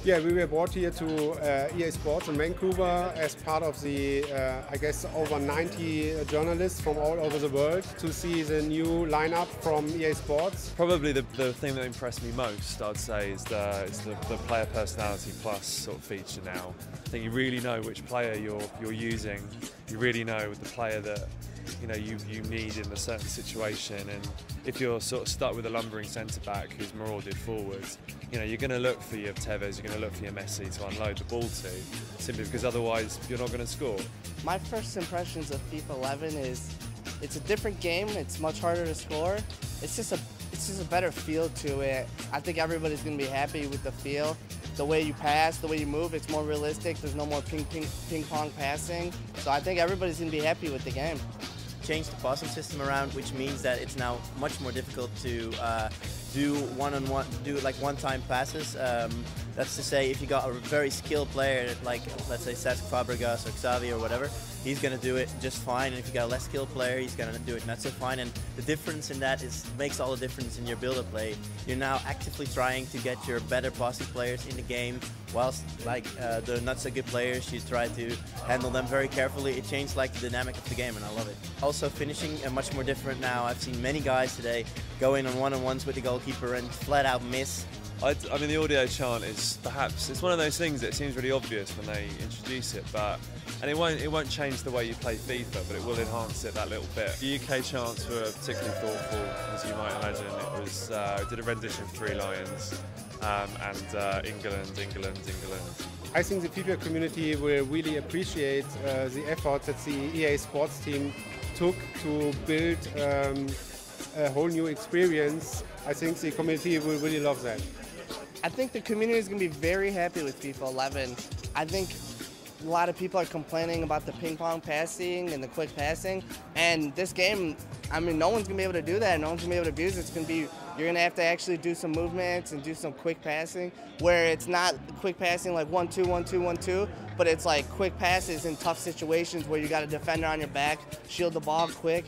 Yeah, we were brought here to EA Sports in Vancouver as part of the, I guess, over 90 journalists from all over the world to see the new lineup from EA Sports. Probably the thing that impressed me most, I'd say, is the player personality plus sort of feature now. I think you really know which player you're using. You really know the player that you need in a certain situation, and if you're sort of stuck with a lumbering centre back who's marauded forwards, you're going to look for your Tevez, you're going to look for your Messi to unload the ball to, simply because otherwise you're not going to score. My first impressions of FIFA 11 is it's a different game. It's much harder to score. It's just a better feel to it. I think everybody's going to be happy with the feel. The way you pass, the way you move, it's more realistic. There's no more ping pong passing. So I think everybody's going to be happy with the game. Changed the passing system around, which means that it's now much more difficult to do one-time passes. That's to say, if you got a very skilled player like, let's say, Cesc Fabregas or Xavi or whatever, he's going to do it just fine. And if you got a less skilled player, he's going to do it not so fine. And the difference in that makes all the difference in your build-up play. You're now actively trying to get your better passing players in the game, whilst the not so good players, you try to handle them very carefully. It changed the dynamic of the game, and I love it. Also, finishing much more different now. I've seen many guys today go in on one-on-ones with the goalkeeper and flat out miss. I mean, the audio chant is it's one of those things that seems really obvious when they introduce it, and it won't change the way you play FIFA, but it will enhance it that little bit. The UK chants were particularly thoughtful, as you might imagine. It was did a rendition of Three Lions and England. I think the FIFA community will really appreciate the effort that the EA Sports team took to build a whole new experience. I think the community will really love that. I think the community is going to be very happy with FIFA 11. I think a lot of people are complaining about the ping pong passing and the quick passing, and this game, I mean, no one's going to be able to do that. No one's going to be able to abuse it. It's going to be, you're going to have to actually do some movements and do some quick passing, where it's not quick passing like 1-2, 1-2, 1-2, but it's like quick passes in tough situations where you got a defender on your back, shield the ball quick.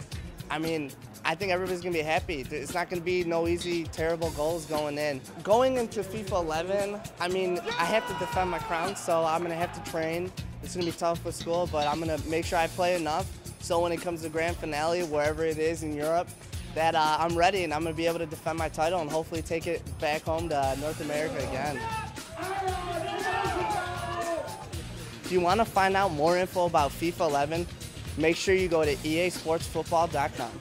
I mean, I think everybody's going to be happy. It's not going to be no easy, terrible goals going in. Going into FIFA 11, I mean, I have to defend my crown, so I'm going to have to train. It's going to be tough with school, but I'm going to make sure I play enough so when it comes to grand finale, wherever it is in Europe, that I'm ready and I'm going to be able to defend my title and hopefully take it back home to North America again. If you want to find out more info about FIFA 11, make sure you go to easportsfootball.com.